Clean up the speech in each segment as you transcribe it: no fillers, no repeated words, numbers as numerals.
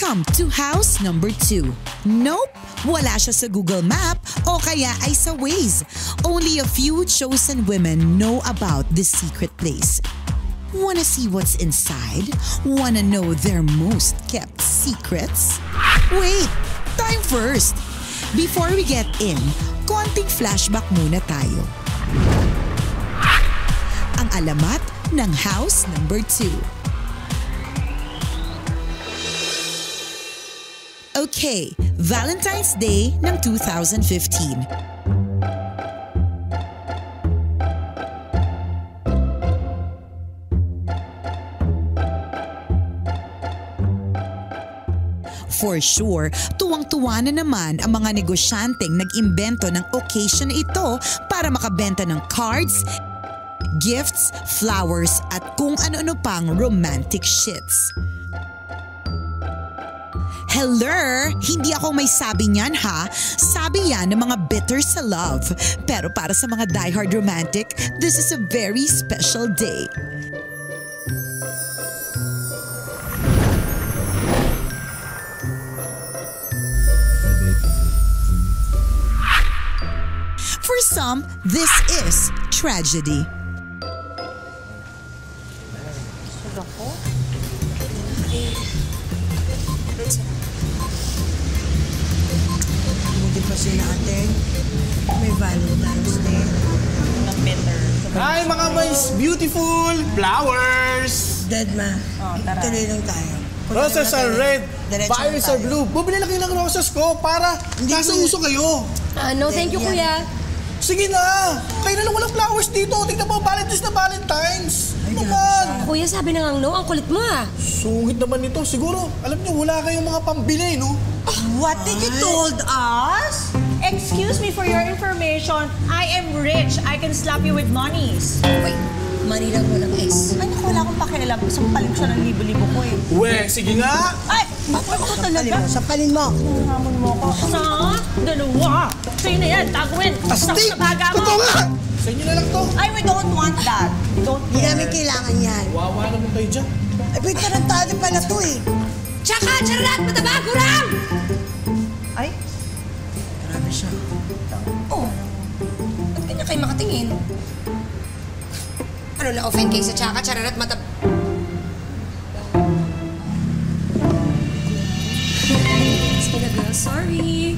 Welcome to house number 2. Nope, wala siya sa Google Map o kaya ay sa Waze. Only a few chosen women know about this secret place. Wanna see what's inside? Wanna know their most kept secrets? Wait, time first. Before we get in, konting flashback muna tayo. Ang alamat ng house number 2. Okay, Valentine's Day ng 2015. For sure, tuwang-tuwa na naman ang mga negosyanteng nag-imbento ng occasion na ito para makabenta ng cards, gifts, flowers at kung ano-ano pang romantic shits. Hello! Hindi ako may sabi niyan ha. Sabi yan ng mga bitter sa love. Pero para sa mga diehard romantic, this is a very special day. For some, this is tragedy. Hindi pa sila ate. May Valentine's Day. Hi mga mais beautiful flowers! Dead ma. Tara. Tuloy lang tayo. Roses are red, Diretso violets na are tayo. blue. Bumili lang kayo ng roses ko para nasa uso kayo. No, thank you, kuya. Sige na! Kayo na lang walang flowers dito. Tignan mo, Valentine's na Valentine's. Naman! Kuya, sabi na nga no, ang kulit mo ah. Sungit naman ito. Siguro, alam niyo, wala kayong mga pambili, no? What did you told us? Excuse me for your information. I am rich. I can slap you with monies. Wait, money lang walang S. Ay, naku, wala akong pakialam. Sampaling siya ng libo-libo ko eh. We, sige nga! Ay, bakit ako talaga? Sapalin mo. Hamon mo ko. Sa dalawa. Sa'yo na yan, taguin. Astig! Sa baga mo. Totoo nga! Sa inyo na lang to. Ay, we don't want that. We don't Hindi care. namin kailangan yan. Wawa naman kayo dyan. Ay, may tarantado pala to eh. Tsaka, charat, mataba, kurang! Ay, Marami siya. Oh, ba't ganyan kayo makatingin? Ano, na-offend kayo sa tsaka, charat, mataba? Sige na, sorry.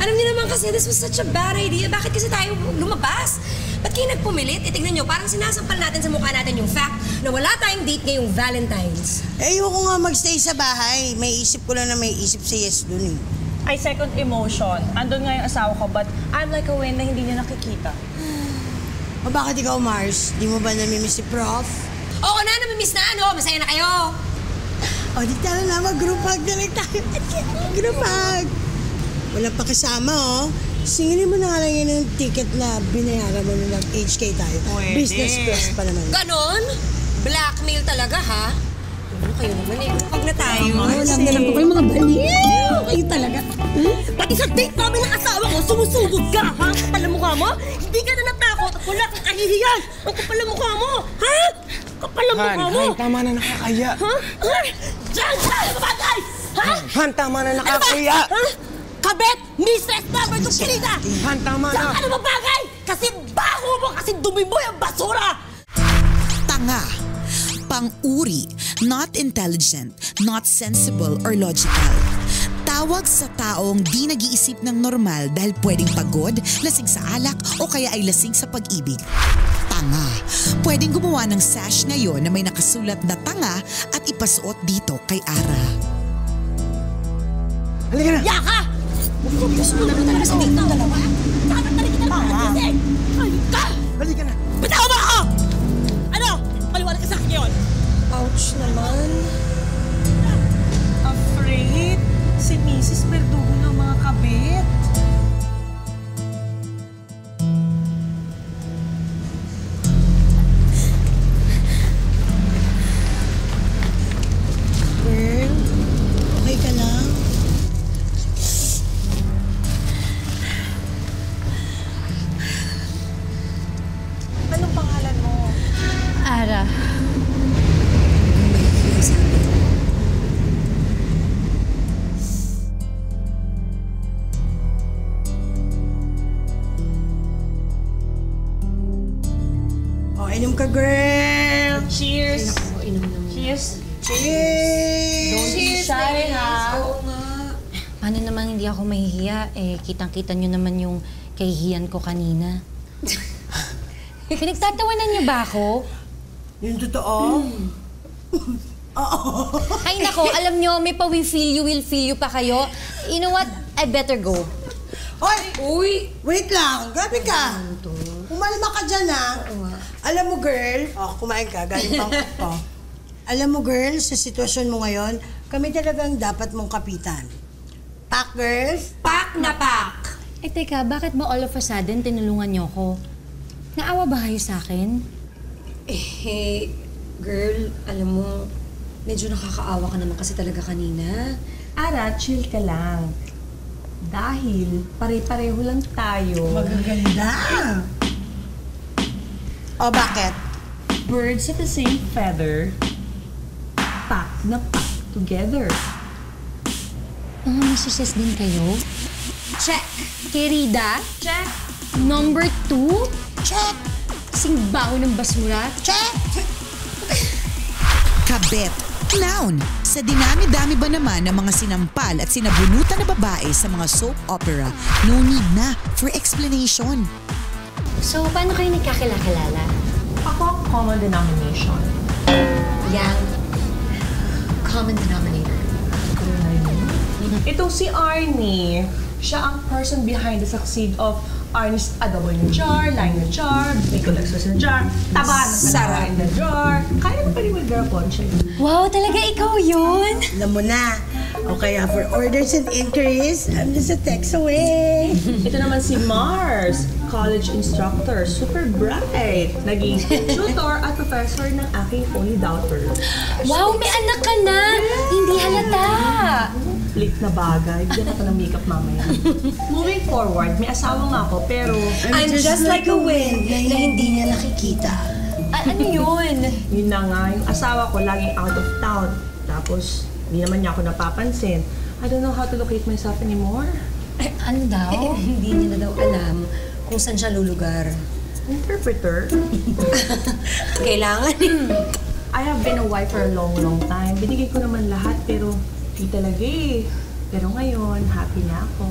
Alam niyo naman kasi this was such a bad idea. Bakit kasi tayo lumabas? Ba't kayo nagpumilit? Tingnan niyo, parang sinasampal natin sa mukha natin yung fact na wala tayong date ngayong Valentine's. Eh, ayoko nga magstay sa bahay. May isip ko lang na may isip sa yes dun eh. I second emotion. Andun nga yung asawa ko, but I'm like a wind na hindi niya nakikita. O bakit ikaw, Mars? Di mo ba namimiss si Prof? Oo na, namimiss na ano? Masaya na kayo. O, di tara na, mag-group hug na lang tayo. Group hug! Wala pa kasama, oh. Singilin mo na nga lang yun yung ticket na binayaran mo nung nag-HK tayo. Pwede. Business class pa naman. Ganon? Blackmail talaga, ha? Ano kayo naman eh? Huwag na tayo. Alam na lang po kayo mga baliw. Kayo talaga. Pati sa date namin ng asawa ko, sumusugod ka, ha? Kapal ang mukha mo? Hindi ka na natakot at wala kang kahihiyan. Ang kapal ang mukha mo, ha? Kapal ang mukha mo. Han, tama na nakakaya. Ha? Diyan ka! Babagay! Ha? Han, tama na nakakaya. Ha? Kabet! Mistress number 2 kinita! Han, tama Diyan na. ka na babagay! Kasi baho mo! Kasi dumi mo yung basura! Tanga. Pang-uri, not intelligent, not sensible or logical. Tawag sa taong di nag-iisip ng normal dahil pwedeng pagod, lasing sa alak o kaya ay lasing sa pag-ibig. Tanga. Pwedeng gumawa ng sash ngayon na may nakasulat na tanga at ipasuot dito kay Ara. Halika na. Yaka! Gusto mo naman talaga sa date ng dalawa? Saka na talaga kita naman Ayun ka! Halika na. Bitaw mo ako! Ano? Paliwanag ka sa akin yun? Ouch naman. Afraid? Si Mrs. Verdugo ng mga kabit. Girl, okay ka lang? Anong pangalan mo? Ara. Inom ka, girl! Cheers! Inom naman. Cheers! Cheers! Don't be shy, ha? Oo nga. Paano naman hindi ako mahihiya? Kitang-kita nyo naman yung kahihiyan ko kanina. Pinagtatawanan niyo ba ako? Yung totoo? Ay nako, alam nyo, may pa-we feel you pa kayo. You know what? I better go. Hoy! Uy! Wait lang, grabe ka. Umalma ka dyan, ha? Alam mo, girl, kumain ka, galing pang ko. Alam mo, girl, sa sitwasyon mo ngayon, kami talagang dapat mong kapitan. Pack, girls? Pak na pak! Eh teka, bakit ba all of a sudden tinulungan niyo ako? Naawa ba kayo sa akin? Eh, girl, alam mo, medyo nakakaawa ka naman kasi talaga kanina. Ara, chill ka lang. Dahil pare-pareho lang tayo. Magaganda. O, bakit? Birds of the same feather, pack na pack together. Mga masuses din kayo? Check! Querida? Check! Number 2? Check! Singbaho ng basura? Check! Kabet. Noun. Sa dinami-dami ba naman ng mga sinampal at sinabunutan na babae sa mga soap opera, no need na for explanation. So, paano kayo nagkakilala? Ako ang common denomination. Yang. Common denominator. Ito si Arnie. Siya ang person behind the succeed of Arnie's adobo in the jar, line in the jar, Bicol Express in the jar, taba ng Sara in the jar. Kaya naman pa rin mag-girl ponche. Wow, talaga ikaw yun? Alam mo na. O kaya for orders and inquiries, I'm just a text away. Ito naman si Mars, college instructor, super bright. Naging tutor at professor ng aking only daughter. Wow, may anak ka na! Hindi halata! Flick na bagay, bigyan ako ng makeup mamaya. Moving forward, may asawa nga ako, pero I'm just like a wind na hindi niya nakikita. Ano yun? yun na nga, yung asawa ko laging out of town. Tapos, hindi naman niya ako napapansin. I don't know how to locate myself anymore. Ano daw? Hindi niya na daw alam kung saan siya lulugar. Interpreter? Kailangan I have been a wife for a long, long time. Binigay ko naman lahat, pero di talaga eh. Pero ngayon, happy na ako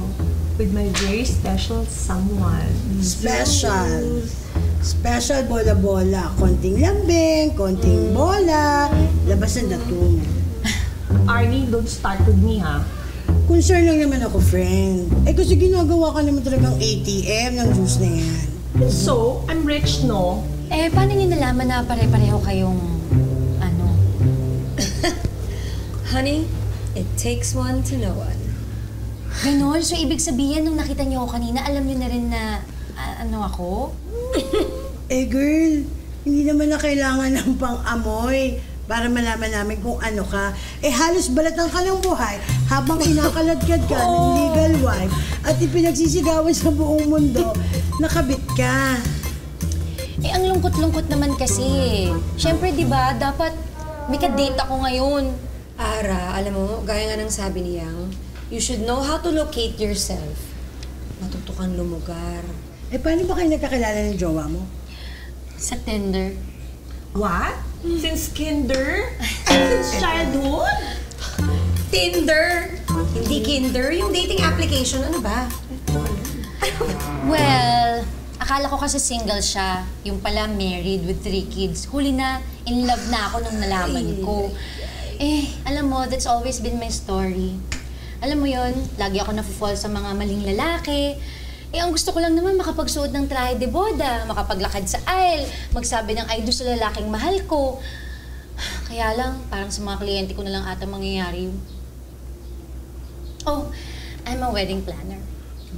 with my very special someone. Special. Special bola-bola. Konting lambing, konting bola. Labas ang datung. Arnie, don't start with me, ha? Concern lang naman ako, friend. Eh kasi ginagawa ka naman talagang ATM ng juice na yan. So, I'm rich, no? Eh, paano niyo nalaman na pare-pareho kayong, ano? Honey, it takes one to know one. Ganon? So, ibig sabihin, nung nakita niyo ako kanina, alam niyo na rin na, ano ako? Eh girl, hindi naman na kailangan ng pang-amoy para malaman namin kung ano ka. Eh halos balatan ka ng buhay habang kinakaladkad ka ng legal wife at ipinagsisigawan sa buong mundo, nakabit ka. Eh, ang lungkot-lungkot naman kasi. Siyempre, di ba, dapat may ka-date ako ngayon. Ara, alam mo, gaya nga ng sabi ni Yang, you should know how to locate yourself. Matuto kang lumugar. Eh paano ba kayo nagkakilala ng jowa mo? Sa Tinder. What? Since kinder? Since childhood? Tinder! Hindi Kinder, yung dating application, ano ba? Well, akala ko kasi single siya. Yung pala married with 3 kids. Huli na, in love na ako nung nalaman ko. Eh, alam mo, that's always been my story. Alam mo yon, lagi ako nafe-fall sa mga maling lalaki. Eh, ang gusto ko lang naman makapagsuot ng trahe de boda, makapaglakad sa aisle, magsabi ng I do sa lalaking mahal ko. Kaya lang, parang sa mga kliyente ko na lang ata mangyayari yun. Oh, I'm a wedding planner.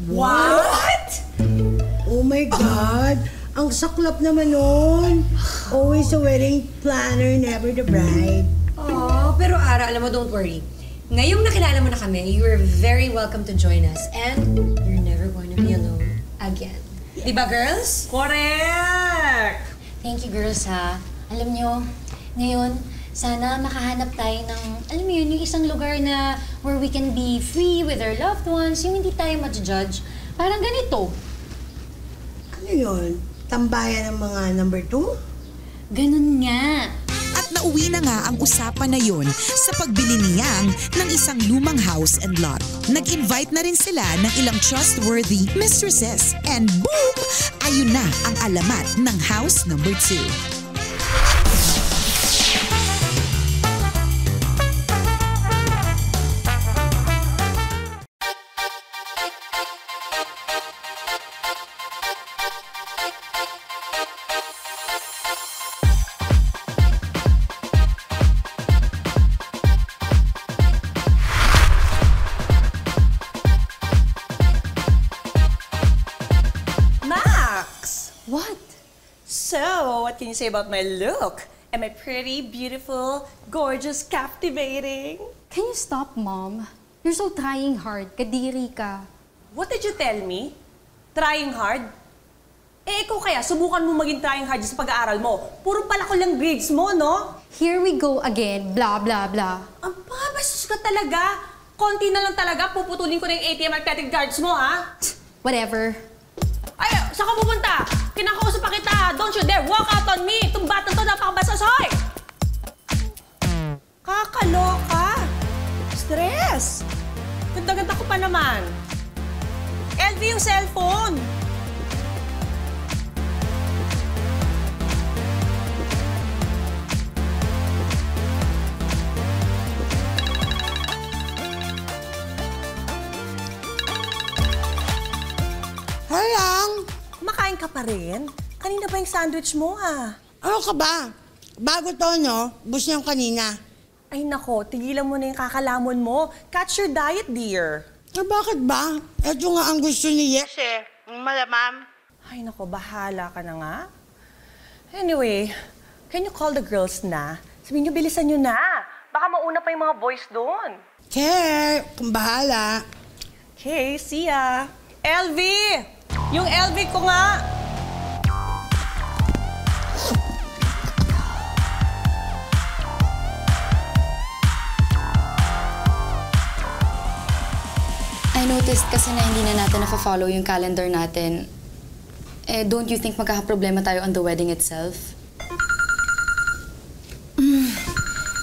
What? Oh my God! Ang saklap naman nun. Always a wedding planner, never the bride. Oh, pero Ara, alam mo, don't worry. Ngayong nakilala mo na kami, you are very welcome to join us. And you're never going to be alone again. Diba, girls? Correct! Thank you, girls, ha. Alam nyo, ngayon, sana makahanap tayo ng, alam mo yun, yung isang lugar na where we can be free with our loved ones, yung hindi tayo ma-judge. Parang ganito. Ano yun? Tambayan ng mga number 2? Ganun nga. At nauwi na nga ang usapan na yun sa pagbili ni Yang ng isang lumang house and lot. Nag-invite na rin sila ng ilang trustworthy mistresses. And boom! Ayun na ang alamat ng house number 2. What? So, what can you say about my look? Am I pretty, beautiful, gorgeous, captivating? Can you stop, Mom? You're so trying hard. Kadiri ka. What did you tell me? Trying hard? Eh, ikaw kaya, subukan mo maging trying hard sa pag-aaral mo. Puro pala ko lang grades mo, no? Here we go again. Blah, blah, blah. Aba, bastos ka talaga. Konti na lang talaga, puputulin ko na yung ATM at credit cards mo, ha? Whatever. Ay, saan ka pupunta? Kinakausap pa kita. Don't you dare walk out on me. Itong batang to napakabastos, hoy! Kakaloka. Stress. Ganda-ganda ko pa naman. LV yung cellphone. Halang! Kumakain ka pa rin? Kanina ba yung sandwich mo, ha? Ano ka ba? Bago to, no? Bus niyang kanina. Ay nako, tigilan mo na yung kakalamon mo. Catch your diet, dear. Bakit ba? Ito nga ang gusto ni Yes eh. Malamam. Ay nako, bahala ka na nga. Anyway, can you call the girls na? Sabihin nyo, bilisan nyo na. Baka mauna pa yung mga boys doon. Care, kung bahala. Okay, see ya. LV! Yung LV ko nga! I noticed kasi na hindi na natin na-follow yung calendar natin. Eh, don't you think magkakaproblema tayo on the wedding itself?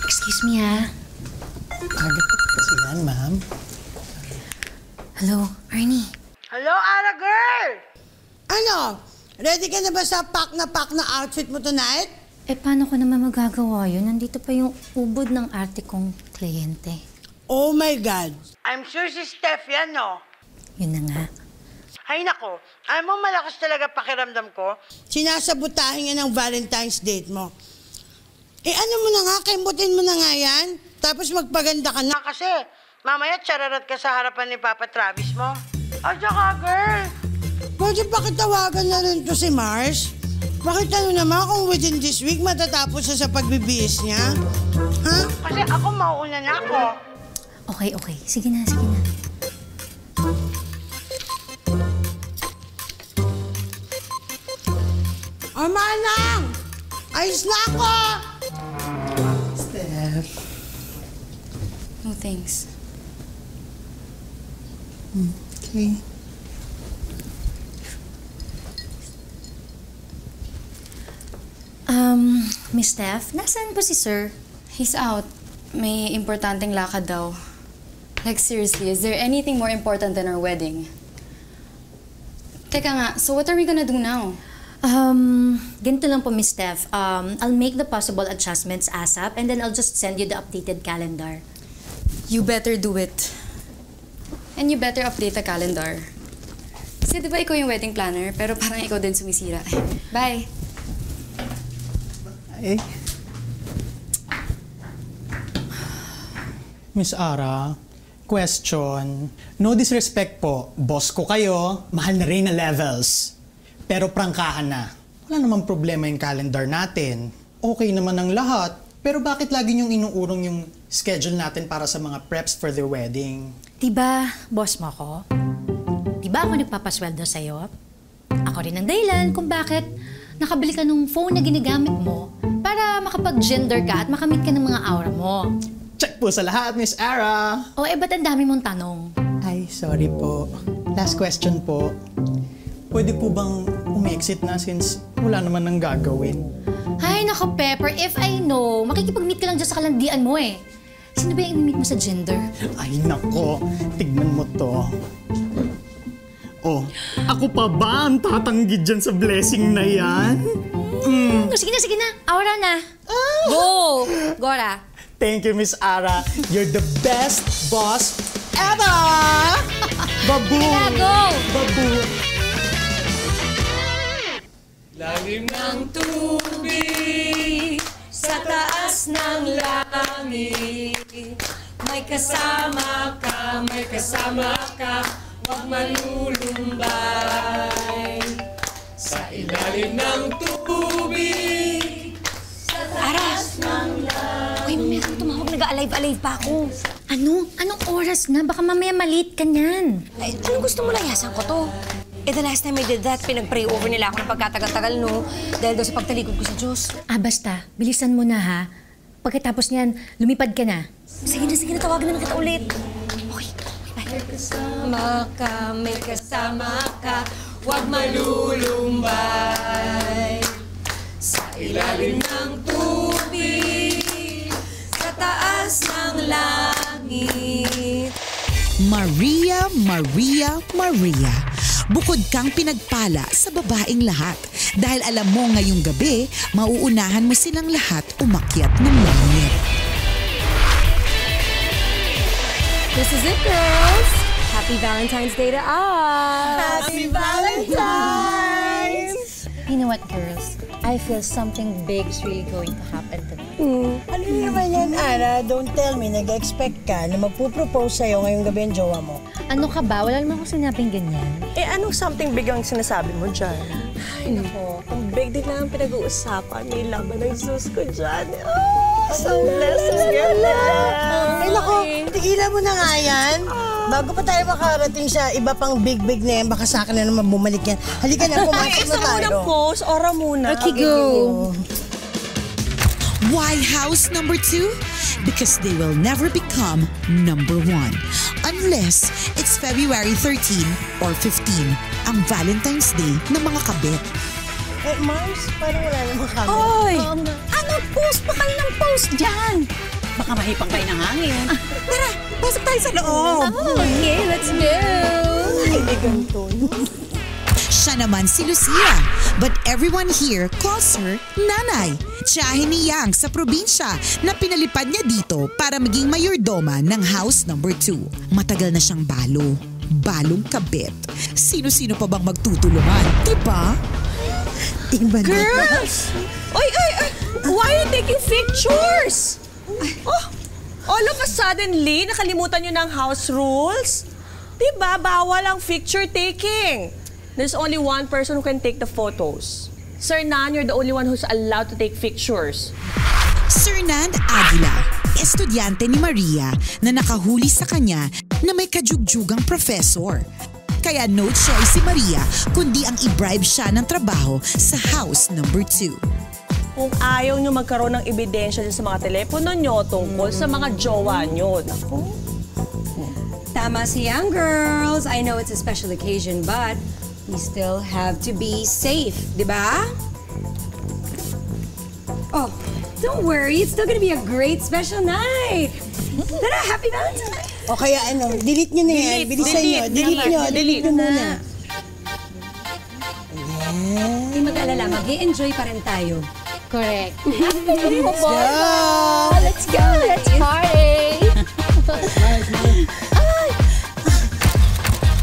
Excuse me, ha? Agad pa kasi yan, ma'am. Hello, Ernie. Hello, Ara girl! Ano? Ready ka na ba sa pack na outfit mo tonight? Eh, paano ko naman magagawa yun? Nandito pa yung ubod ng arte kong kliyente. Oh my God. I'm sure si Steph yan, no? Yun na nga. Ay nako, ay mo malakas talaga pakiramdam ko. Sinasabotahin yan ang Valentine's date mo. Eh ano mo na nga, kembutin mo na nga yan. Tapos magpaganda ka na kasi mamaya tsararat ka sa harapan ni Papa Travis mo. At saka girl, pwede pakitawagan na rin to si Mars. Pakita nyo naman kung within this week matatapos siya sa pagbibihis niya. Ha? Kasi ako mauuna na ako. Okay. Sige na. Manang! Ayos na ako! Steph. No thanks. Okay. Miss Steph, nasaan po si Sir? He's out. May importanteng lakad daw. Like seriously, is there anything more important than our wedding? Teka nga, so what are we gonna do now? Ganito lang po, Miss Steph. I'll make the possible adjustments ASAP and then I'll just send you the updated calendar. You better do it. And you better update the calendar. Kasi di ba ikaw yung wedding planner, pero parang ikaw din sumisira. Bye! Eh. Miss Ara, question. No disrespect po, boss ko kayo, mahal na rin na levels. Pero prangkahan na. Wala namang problema yung calendar natin. Okay naman ang lahat. Pero bakit lagi niyong inuurong yung schedule natin para sa mga preps for the wedding? Diba, boss mo ko? Diba ako nagpapasweldo sa'yo? Ako rin ang dahilan kung bakit nakabili ka ng phone na ginagamit mo para makapag-gender ka at makamit ka ng mga aura mo. Check po sa lahat, Miss Ara! O ba't ang dami mong tanong? Ay, sorry po. Last question po. Pwede po bang umi-exit na since wala naman nang gagawin? Ay, nako, Pepper. If I know, makikipag-meet ka lang dyan sa kalandian mo eh. Sino ba yung meet mo sa gender? Ay, nako. Tignan mo to. Oh, ako pa ba ang tatanggi dyan sa blessing na yan? Sige na. Aura na. Go! Gora. Thank you, Miss Ara. You're the best boss ever! Babu! Go! Babu! Lalim ng tubig, sa taas ng langit. May kasama ka, huwag malulumbay. Sa ilalim ng tubig, sa taas ng langit. Uy, mamaya kang tumawag. Nag-alive-alive pa ako. Ano? Anong oras na? Baka mamaya malate ka niyan. Ay, anong gusto mo layasan ko to? The last time I did that, pinag-pray over nila ako ng pagkatagal-tagal, no? Dahil daw sa pagtalikod ko sa Diyos. Basta. Bilisan mo na, ha? Pagkatapos niyan, lumipad ka na. Sige na, tawagan na lang kita ulit. Okay, bye. May kasama ka, huwag malulumbay. Sa ilalim ng tubig, sa taas ng langit. Maria, Maria, Maria. Bukod kang pinagpala sa babaeng lahat dahil alam mo ngayong gabi, mauunahan mo silang lahat umakyat ng langit. This is it, girls. Happy Valentine's Day to us. Happy Valentine's! You know what, girls? I feel something big is really going to happen tonight. Ano naman yan, Ara? Don't tell me, nag-expect ka na magpupropose sa'yo ngayong gabi ang jowa mo. Ano ka ba? Wala naman akong sinabing ganyan. Anong something big ang sinasabi mo dyan? Ay, nako. Ang big din lang ang pinag-uusapan. May laban ng sus ko dyan. So blessed, girl. Ay, nako, tigilan mo na nga yan. Bago pa tayo makarating sa iba pang big na yan, baka sa akin na naman bumalik yan. Halika na, pumasok na tayo. Unang pose, ora muna. Okay, go. Why house number 2? Because they will never become number 1. Unless it's February 13 or 15, ang Valentine's Day ng mga kabit. Mars, parang wala namang kami. Hoy! Ano post pa kayo ng post dyan? Baka mahipang kayo ng hangin. Tara, pasok tayo sa loob. Okay, let's go. Ay, ganito. Siya naman si Lucia, but everyone here calls her Nanay. Tiyahin ni Yang sa probinsya na pinalipad niya dito para maging mayordoma ng house number 2. Matagal na siyang balong kabit. Sino-sino pa bang magtutulungan, diba? Iba na. Girls! Oy! Why are you taking pictures? Oh, all of a suddenly, nakalimutan nyo ng house rules? Diba, bawal ang picture taking. There's only one person who can take the photos. Sir Nan, you're the only one who's allowed to take pictures. Sir Nan Aguila, estudyante ni Maria na nakahuli sa kanya na may kajugjugang professor. Kaya no choice si Maria kundi ang i-bribe siya ng trabaho sa house number 2. Kung ayaw nyo magkaroon ng ebidensya sa mga telepono nyo tungkol sa mga jowa nyo. Naku. Tama si Young Girls. I know it's a special occasion, but we still have to be safe, di ba? Oh, don't worry. It's still gonna be a great special night. Tara, happy Valentine's! O kaya delete nyo na yan. Bilisan nyo. Delete nyo muna. Hindi mag-alala, mag-i-enjoy pa rin tayo. Correct. Let's go! Let's go. Let's party.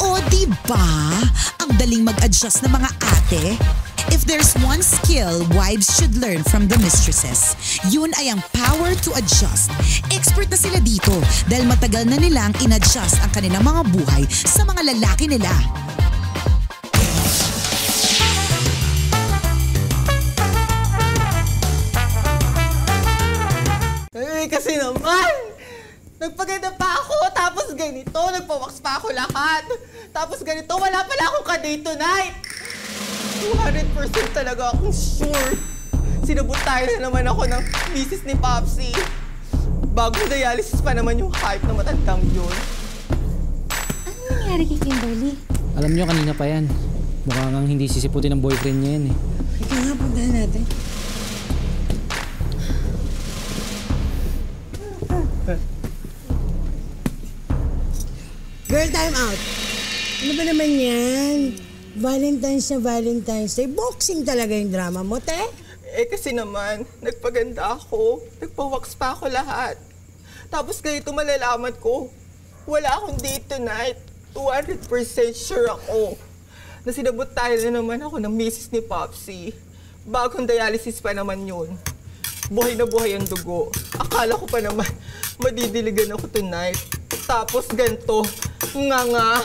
O diba? Ang daling mag-adjust ng mga ate. If there's one skill wives should learn from the mistresses, yun ay ang power to adjust. Expert na sila dito dahil matagal na nilang in-adjust ang kanilang mga buhay sa mga lalaki nila. Kasi naman, nagpaganda pa ako, tapos ganito, nagpawax pa ako lahat. Tapos ganito, wala pala akong ka-date tonight. 200% talaga akong sure. Sinabutayan na naman ako ng misis ni Popsy. Bagong dialysis pa naman yung hype na matandang yun. Ano nangyari kay Kimberly? Alam nyo, kanina pa yan. Mukhang hindi sisiputin ng boyfriend niya yan eh. Ika nga, puntahan natin. time out. Ano ba naman yan? Valentine's na Valentine's Day. Boxing talaga yung drama mo, te? Eh kasi naman, nagpaganda ako. Nagpa-wax pa ako lahat. Tapos ganito malalaman ko, wala akong date tonight. 200% sure ako na sinabot tayo na naman ako ng misis ni Popsy. Bagong dialysis pa naman yun. Buhay na buhay ang dugo. Akala ko pa naman madidiligan ako tonight. Tapos ganito, nga.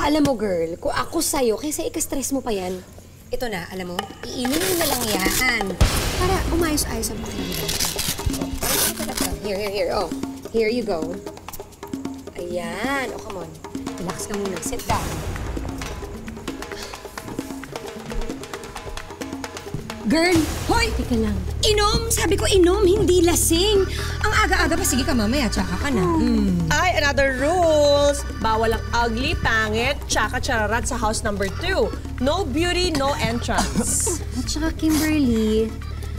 Alam mo, girl, kung ako sa'yo, kaysa ika-stress mo pa yan, ito na, alam mo, iinumin na lang yan. Para umayos-ayos ang pakiramdam. Here. Oh, here you go. Ayan. Oh, come on. Relax ka muna. Sit down. Girl, hoy! Teka lang. Inom! Sabi ko inom, hindi lasing. Ang aga-aga pa, sige ka mamaya, tsaka ka na. Ay, another rules. Bawal ang ugly, pangit, tsaka chararat sa house number 2. No beauty, no entrance. At saka Kimberly,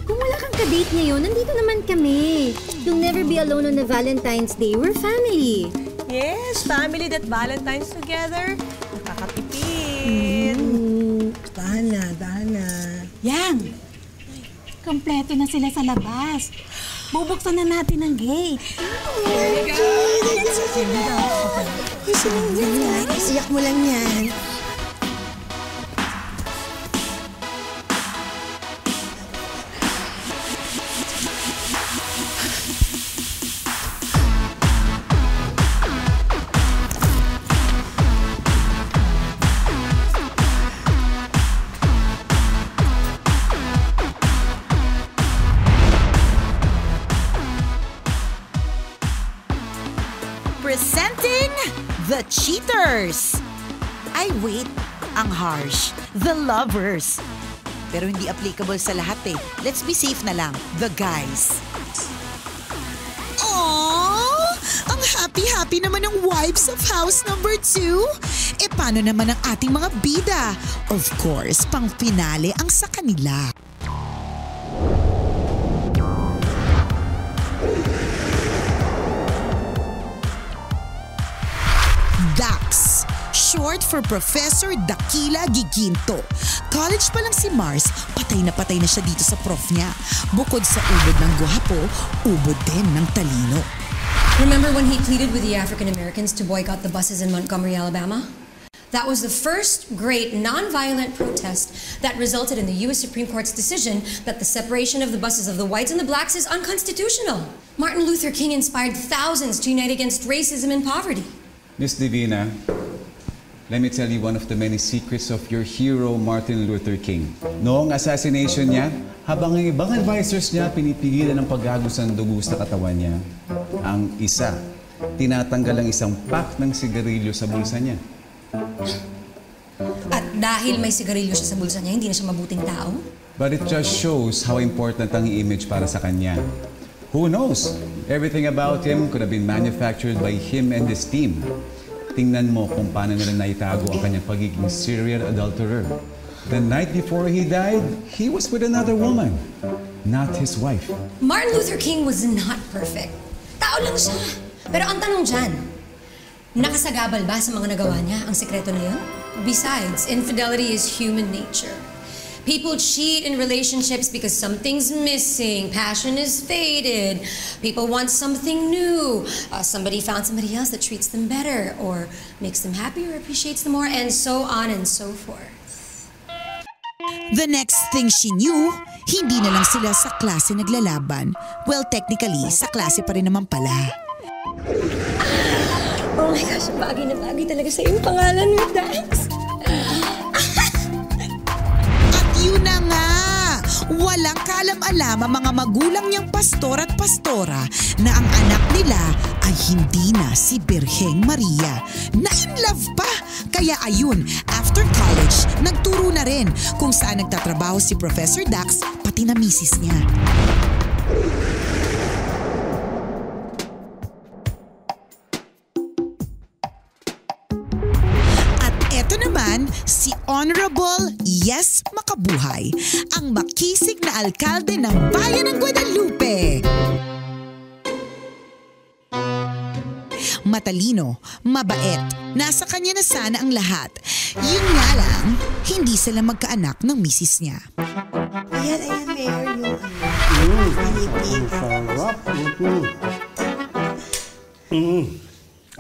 kung wala kang ka-date ngayon, nandito naman kami. You'll never be alone on a Valentine's Day. We're family. Yes, family that Valentine's together. Nakakatipid. Tahan na. Yang! Kompleto na sila sa labas. Bubuksan na natin ang gate. Siyak mo lang yan. Presenting The Cheaters! Ay wait, ang harsh. The Lovers. Pero hindi applicable sa lahat eh. Let's be safe na lang. The Guys. Aww! Ang happy-happy naman ng wives of house number 2. E paano naman ang ating mga bida? Of course, pang finale ang sa kanila. Dax, short for Professor Dakila Giginto. College pa lang si Mars, patay na siya dito sa prof niya. Bukod sa ubod ng gwapo, ubod din ng talino. Remember when he pleaded with the African Americans to boycott the buses in Montgomery, Alabama? That was the first great nonviolent protest that resulted in the U.S. Supreme Court's decision that the separation of the buses of the whites and the blacks is unconstitutional. Martin Luther King inspired thousands to unite against racism and poverty. Miss Divina, let me tell you one of the many secrets of your hero, Martin Luther King. Noong assassination niya, habang ang ibang advisors niya pinipigilan ang paggagos ng dugo sa katawan niya, ang isa, tinatanggal ang isang pack ng sigarilyo sa bulsa niya. At dahil may sigarilyo siya sa bulsa niya, hindi na siya mabuting tao? But it just shows how important ang image para sa kanya. Who knows? Everything about him could have been manufactured by him and his team. Tingnan mo kung paano nila naitago ang kanyang pagiging serial adulterer. The night before he died, he was with another woman, not his wife. Martin Luther King was not perfect. Tao lang siya. Pero ang tanong dyan, nakasagabal ba sa mga nagawa niya ang sekreto na yun? Besides, infidelity is human nature. People cheat in relationships because something's missing, passion is faded, people want something new, somebody found somebody else that treats them better or makes them happier, appreciates them more, and so on and so forth. The next thing she knew, hindi na lang sila sa klase naglalaban. Well, technically, sa klase pa rin naman pala. Oh my gosh, bagay na bagay talaga sa iyong pangalan mo, Dax. Yun na nga! Walang kaalam-alam ang mga magulang niyang pastor at pastora na ang anak nila ay hindi na si Birheng Maria. Na-in-love pa! Kaya ayun, after college, nagturo na rin kung saan nagtatrabaho si Professor Dax pati na misis niya. Si Honorable Yes Makabuhay, ang makisig na alkalde ng bayan ng Guadalupe. matalino, mabait. Nasa kanya na sana ang lahat. Yun nga lang, hindi sila magkaanak ng misis niya. Ayan, Mayor, yung Sarap.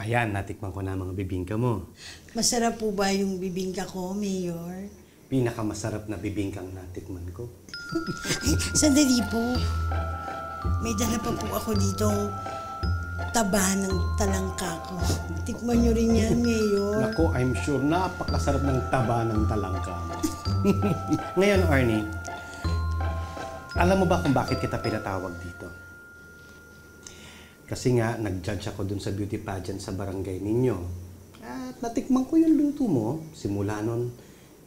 Ayan, natikman ko na mga bibingka mo. Masarap po ba yung bibingka ko, Mayor? Pinakamasarap na bibingkang natikman ko. Sandali po. May dala pa po ako ditong taba ng talangka ko. Tikman nyo rin yan, Mayor. Naku, I'm sure napakasarap ng taba ng talangka mo. Ngayon, Arnie, alam mo ba kung bakit kita pinatawag dito? Kasi nga, nag-judge ako dun sa beauty pageant sa barangay ninyo. At natikman ko yung luto mo. Simula nun,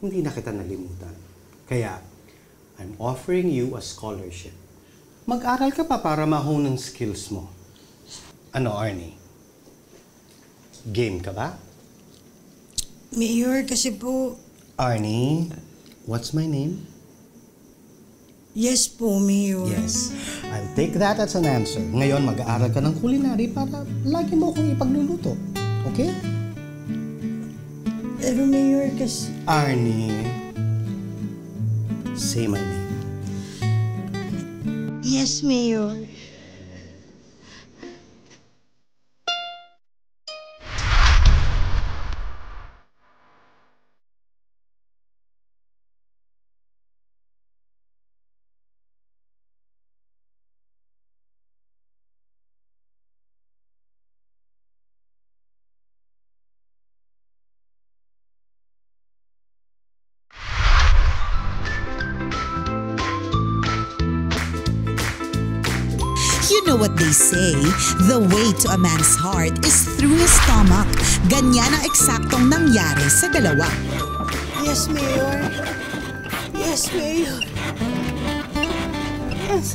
hindi na kita nalimutan. Kaya, I'm offering you a scholarship. Mag-aral ka pa para ma-hone ang skills mo. Ano, Arnie? Game ka ba? Mayor, kasi po... Arnie, what's my name? Yes po, Mayor. Yes. I'll take that as an answer. Ngayon, mag-aaral ka ng culinary para lagi mo akong ipagluluto. Okay? Pero Mayor, kasi... Arnie, say my name. Yes, Mayor. You know what they say, the way to a man's heart is through his stomach. Ganyan ang eksaktong nangyari sa dalawa. Yes, Mayor. Yes, Mayor. Yes.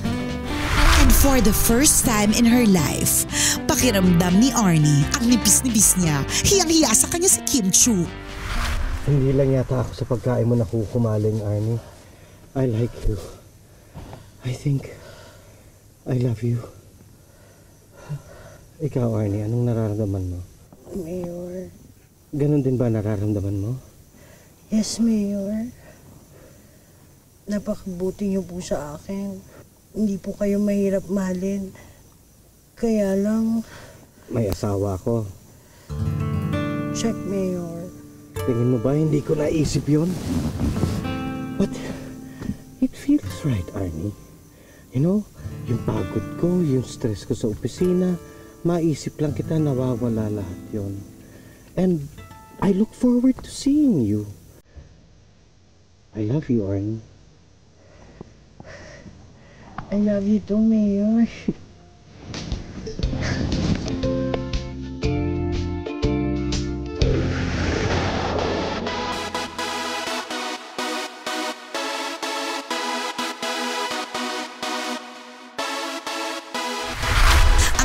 And for the first time in her life, pakiramdam ni Arnie ang nipis-nipis niya. Hiyang-hiya sa kanya si Kim Chu. Hindi lang yata ako sa pagkain mo nakukumaling, Arnie. I like you. I think I love you. Ikaw, Arnie, anong nararamdaman mo? Mayor. Ganon din ba nararamdaman mo? Yes, Mayor. Napakabuti niyo po sa akin. Hindi po kayo mahirap mahalin. Kaya lang... May asawa ko. Check, Mayor. Tingin mo ba hindi ko naisip yun? But it feels right, Arnie. You know, yung pagod ko, yung stress ko sa opisina, maisip lang kita, nawawala lahat yon. And I look forward to seeing you. I love you, Arnie. I love you too, Mayor.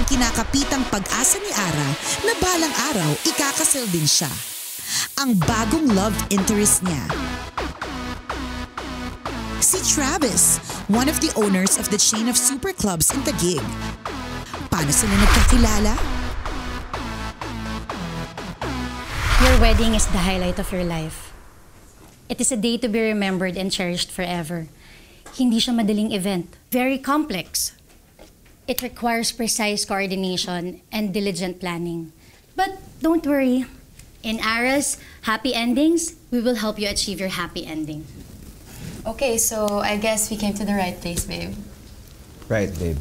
Kinakapitang pag-asa ni Ara na balang araw ikakasal din siya. Ang bagong love interest niya. Si Travis, one of the owners of the chain of super clubs in Taguig. Paano sila nagkakilala? Your wedding is the highlight of your life. It is a day to be remembered and cherished forever. Hindi siya madaling event. Very complex. It requires precise coordination and diligent planning. But don't worry. In Ara's Happy Endings, we will help you achieve your happy ending. Okay, so I guess we came to the right place, babe. Right, babe.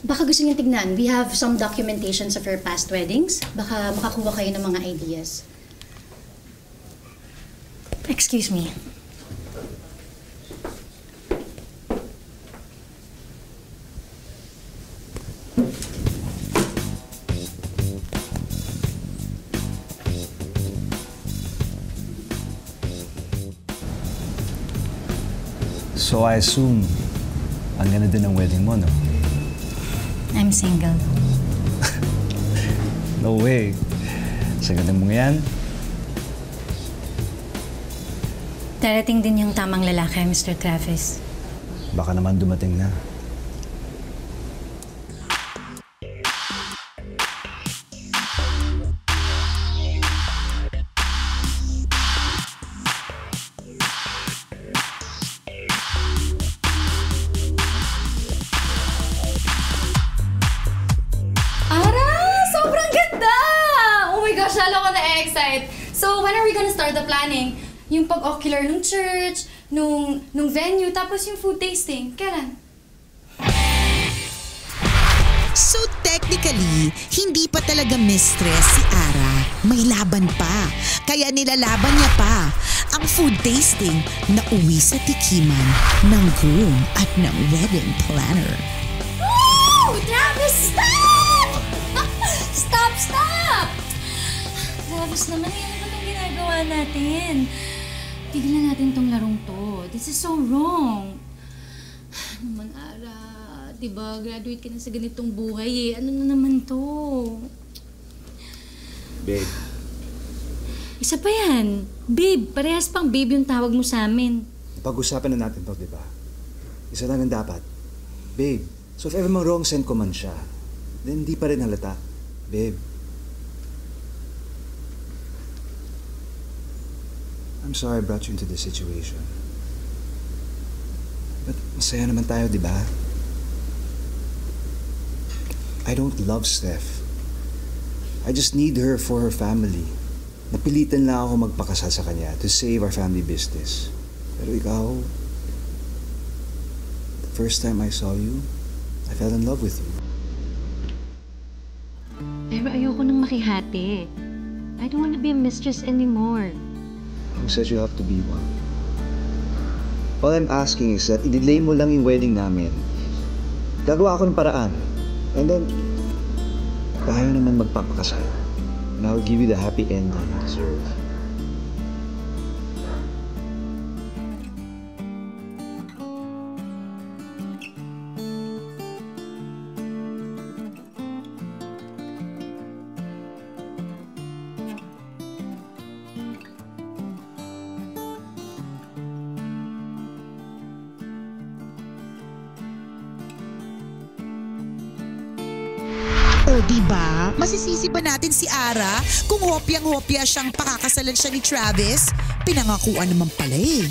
Baka gusto niyong tignan. We have some documentations of your past weddings. Baka makakuha kayo ng mga ideas. Excuse me. So I assume, ang ganda din ng wedding mo, no? I'm single. No way. Sa ganda mo yan? Darating din yung tamang lalaki, Mr. Travis. Baka naman dumating na. excited. So, when are we gonna start the planning? Yung pag-ocular ng church, nung venue, tapos yung food tasting. Kailan? So technically, hindi pa talaga mistress si Ara. May laban pa. Kaya nilalaban niya pa ang food tasting na uwi sa tikiman ng groom at ng wedding planner. Woo! Travis, stop! Stop! Travis naman, ano ba itong ginagawa natin? Tigilan natin tong larong to. This is so wrong. Ano man, Ara? Diba, graduate ka na sa ganitong buhay eh. Ano na naman to? Babe. Isa pa yan. Babe, parehas pang babe yung tawag mo sa amin. Pag-usapan na natin to, diba? Isa lang ang dapat. Babe, so if ever mang wrong send ko man siya, then hindi pa rin halata. Babe. I'm sorry I brought you into this situation. But masaya naman tayo, diba? I don't love Steph. I just need her for her family. Napilitan lang ako magpakasal sa kanya to save our family business. Pero ikaw, the first time I saw you, I fell in love with you. Pero ayoko nang makihati. I don't want to be a mistress anymore. Who said you have to be one? All I'm asking is that i-delay mo lang yung wedding namin. Gagawa ako ng paraan. And then, tayo naman magpapakasal. And I'll give you the happy ending you deserve. O diba, masisisi ba natin si Ara kung hopyang-hopya siyang pakakasalan siya ni Travis? Pinangakuan naman pala eh.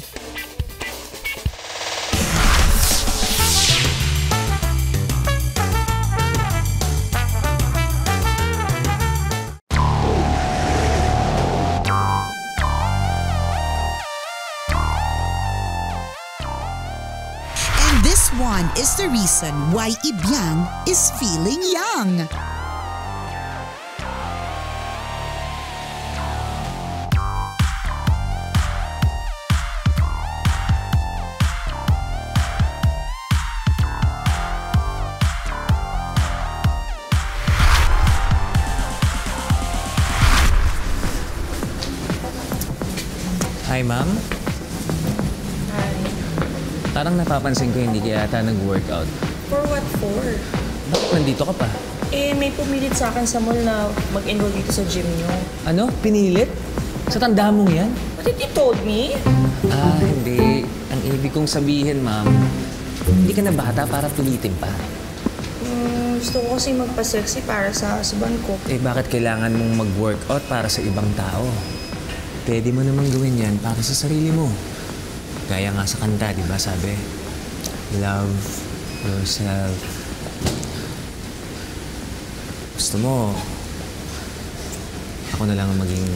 And this one is the reason why Ibiang is feeling young. Hi, ma'am. Hi. Parang napapansin ko hindi ka yata nag-workout. For what for? Bakit nandito ka pa? Eh, may pumilit sa akin sa mall na mag-enroll dito sa gym niyo. Ano? Pinilit? Sa tanda mong yan? What did you told me? Ah, hindi. Ang ibig kong sabihin, ma'am, hindi ka na bata para pilitin pa. Gusto ko kasi magpa-sexy para sa husband ko. Eh, bakit kailangan mong mag-workout para sa ibang tao? Pwede mo namang gawin yan para sa sarili mo. Gaya nga sa kanta, di ba? Sabi, love yourself. Gusto mo, ako na lang ang maging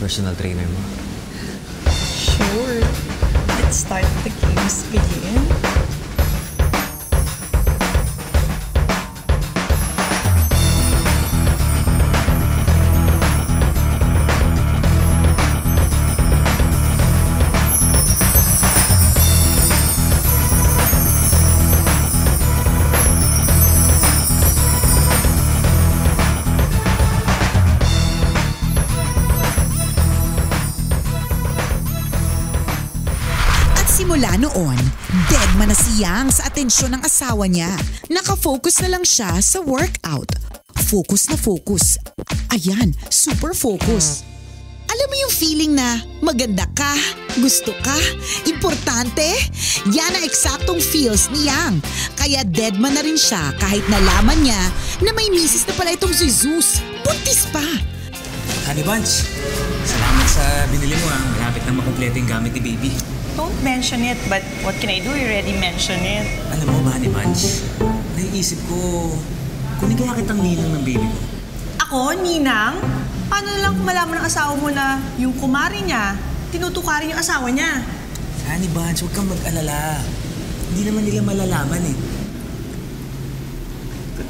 personal trainer mo. Sure. Let's start the games begin. Simula noon, deadman na si Yang sa atensyon ng asawa niya. Nakafocus na lang siya sa workout. Focus na focus. Ayan, super focus. Alam mo yung feeling na maganda ka, gusto ka, importante? Yan ang eksaktong feels ni Yang. Kaya deadman na rin siya kahit nalaman niya na may misis na pala itong si Zeus. Buntis pa. Honey Bunch, salamat sa binili mo ha. Malapit na makumpleto yung gamit ni baby. Don't mention it, but what can I do? You already mentioned it. Alam mo ba, Honey Bunch, naiisip ko, kunin kaya kitang ninang ng baby ko. Ako, ninang? paano na lang kung malaman ng asawa mo na yung kumari niya, tinutukarin yung asawa niya? Honey Buns, huwag kang mag-alala. Hindi naman nila malalaman eh.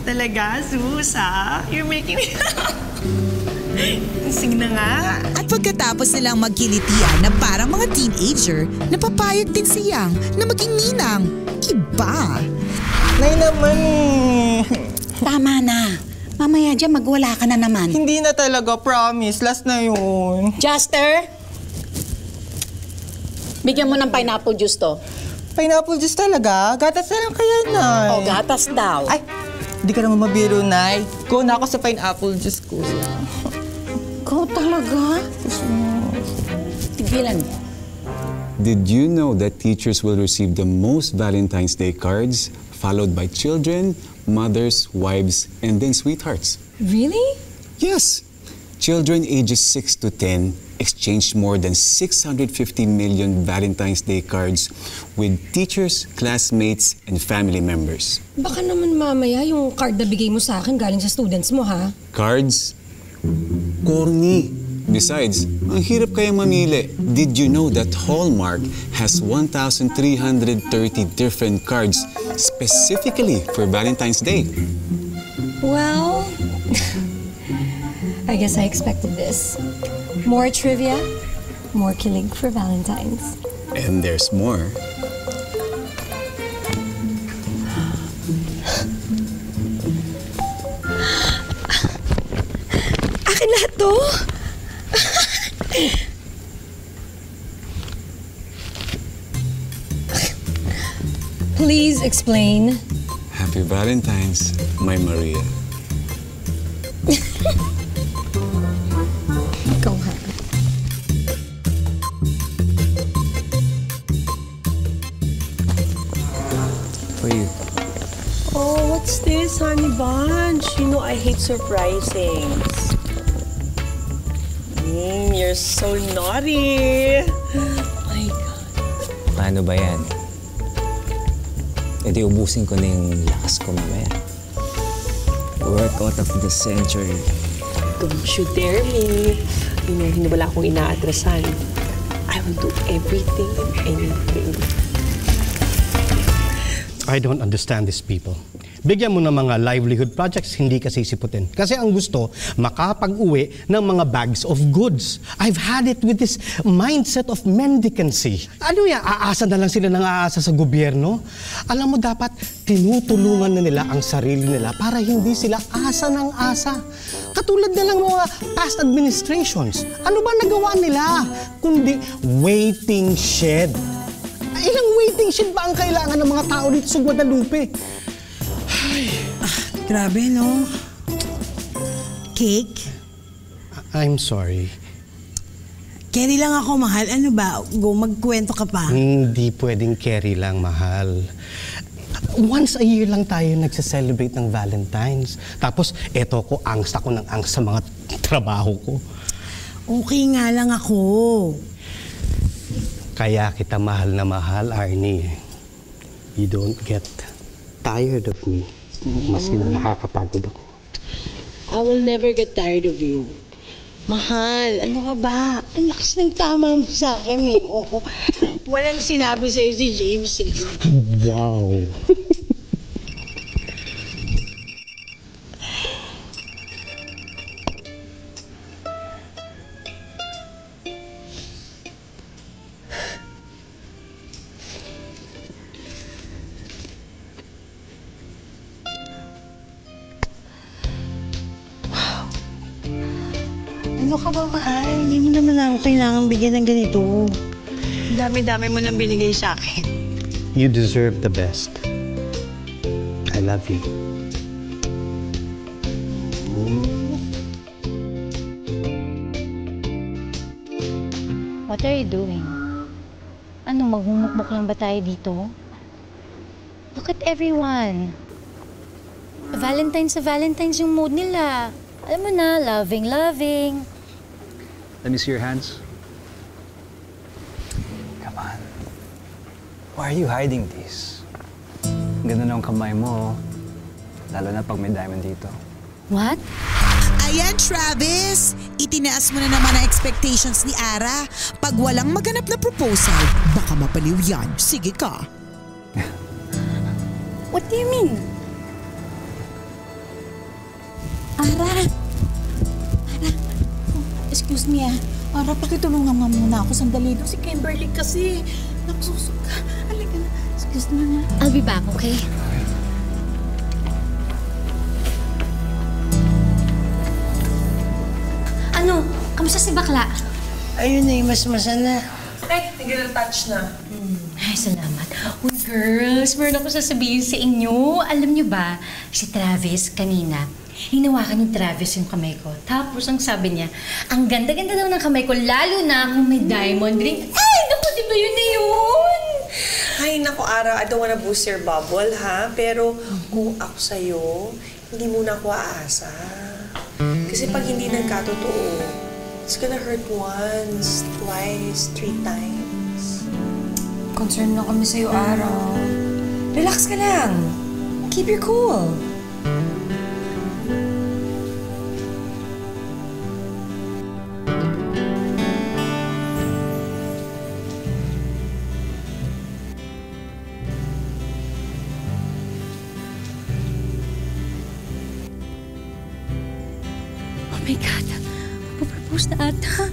Talaga, Sus, ha? You're making me... Sing na nga. At pagkatapos nilang magkilitian na parang mga teenager, napapayag din si Yang na maging ninang. Iba. Nay naman Tama na. Mamaya dyan magwala ka na naman. Hindi na talaga, promise. Last na yun. Juster? Bigyan mo ng pineapple juice to. Pineapple juice talaga? Gatas na lang kaya, Nay. O, gatas daw. Ay, hindi ka naman mabiro, Nay. Go na ako sa pineapple juice, kuya. Ikaw talaga? Tigilan mo. Did you know that teachers will receive the most Valentine's Day cards, followed by children, mothers, wives, and then sweethearts? Really? Yes. Children ages 6 to 10 exchanged more than 650 million Valentine's Day cards with teachers, classmates, and family members. Baka naman mamaya yung card na bigay mo sa akin galing sa students mo, ha? Cards? Corny. Besides, ang hirap kayang mamili. Did you know that Hallmark has 1,330 different cards specifically for Valentine's Day? Well, I guess I expected this. More trivia, more kilig for Valentine's. And there's more. Akin lahat to? Please explain. Happy Valentine's, my Maria. Go ahead. For you. Oh, what's this, Honey Bunch? You know I hate surprisings. You're so naughty. Oh my God. Paano ba yan? E di ubusin ko na yung lakas ko mamaya. Workout of the century. Don't you dare me. Hindi wala akong inaatrasan. I will do everything and anything. I don't understand these people. Bigyan mo ng mga livelihood projects, hindi ka sisiputin. Kasi ang gusto, makapag-uwi ng mga bags of goods. I've had it with this mindset of mendicancy. Ano yan? Aasa na lang sila ng aasa sa gobyerno? Alam mo, dapat tinutulungan na nila ang sarili nila para hindi sila asa ng asa. Katulad na lang mga past administrations. Ano ba nagawa nila? Kundi waiting shed. Ilang waiting shed ba ang kailangan ng mga tao dito sa Guadalupe? Grabe, no? Cake? I'm sorry. Carry lang ako, mahal. Ano ba? Go, magkwento ka pa. Hindi pwedeng carry lang, mahal. Once a year lang tayo nagsa-celebrate ng Valentine's. Tapos, eto ko, angst ako ng angst sa mga trabaho ko. Okay nga lang ako. Kaya kita mahal na mahal, Arnie. You don't get tired of me. Maski na nakakapagod ako. I will never get tired of you. Mahal, ano ka ba? Ang lakas ng tama mo sa akin eh. Oh, walang sinabi sa'yo si James eh. Wow. Ano ka ba, mahal? Hindi mo naman ako kailangan bigyan ng ganito. Dami-dami mo nang binigay sa akin. You deserve the best. I love you. What are you doing? Ano, magmumukmuk lang ba tayo dito? Look at everyone. Valentine's sa Valentine's yung mood nila. Alam mo na, loving. Let me see your hands. Come on. Why are you hiding these? Ganda ng kamay mo, lalo na pag may diamond dito. What? Ayan, Travis! Itinaas mo na naman ang expectations ni Ara. Pag walang maganap na proposal, baka mapaliw yan. Sige ka. What do you mean? Ara! Excuse me Ara, pakitulungan nga muna ako sandali doon. Si Kimberly kasi. Nagsusok ka. Halika na. Excuse me nga. I'll be back, okay? Ano? Kamusta si bakla? Ayun na, mas-masa na. Ay, tigil ang touch na. Ay, salamat. Uy, girls, meron ako sasabihin sa inyo. Alam niyo ba, si Travis kanina, hinawakan ni Travis yung kamay ko. Tapos ang sabi niya, ang ganda-ganda daw ng kamay ko, lalo na kung may diamond ring. Ay, naku, di ba yun na yun? Ay, naku, Ara, I don't wanna boost your bubble, ha? Pero kung ako sa'yo, hindi muna ako aasa. Kasi pag hindi nagkatotoo, it's gonna hurt once, twice, 3 times. Concerned na kami sa'yo, Ara. Relax ka lang. Keep your cool. Oh my God, magpo-propose na ata.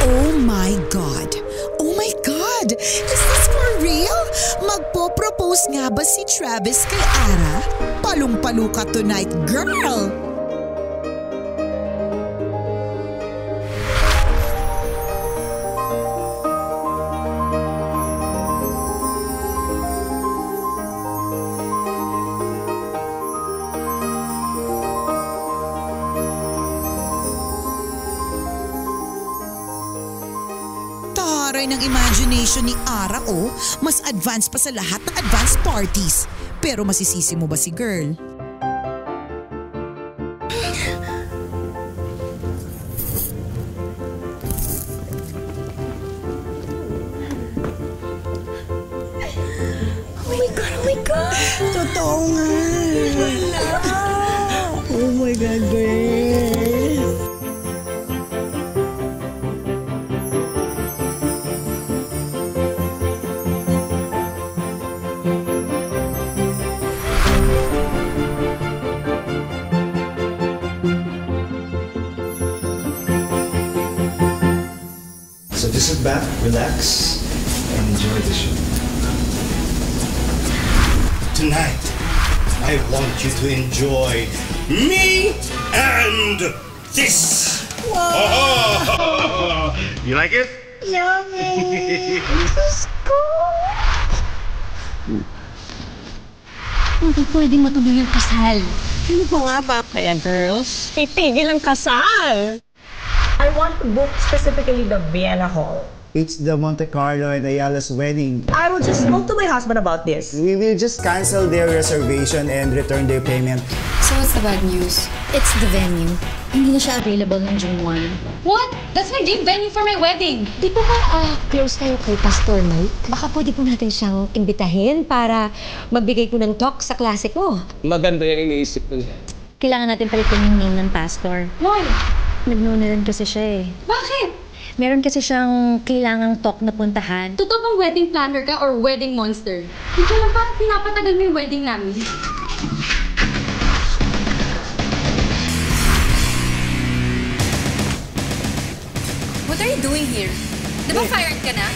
Oh my God! Oh my God! Is this for real? Magpo-propose nga ba si Travis kay Ara? Palong-palo ka tonight, girl! Taray ng imagination ni Ara, oh. Mas advanced pa sa lahat ng advanced parties. Pero masisisi mo ba si girl? Oh my God, oh my God! Totoo nga. Oh my God, girl. So just sit back, relax, and enjoy the show. Tonight, I want you to enjoy me and this. Whoa. You like it? Yummy! Hindi pwedeng matuloy yung kasal. Ano pa nga ba kaya, girls? Itigil ang kasal! I want to book specifically the Vienna Hall. It's the Monte Carlo and Ayala's wedding. I will just spoke to my husband about this. We will just cancel their reservation and return their payment. So what's the bad news? It's the venue. Hindi na siya available ng June 1. What? That's my dream venue for my wedding. Di ba close tayo kay Pastor Mike? Baka pwede po natin siyang imbitahin para magbigay po ng talk sa klase ko. Maganda yung iniisip ko niya. Kailangan natin palitan yung name ng pastor. Why? Nagnunalan kasi siya eh. Bakit? Meron kasi siyang kailangang talk na puntahan. Totoo bang wedding planner ka or wedding monster? Hindi ko lang parang pinapatagal mo yung wedding namin. What are you doing here? Di ba fired ka na?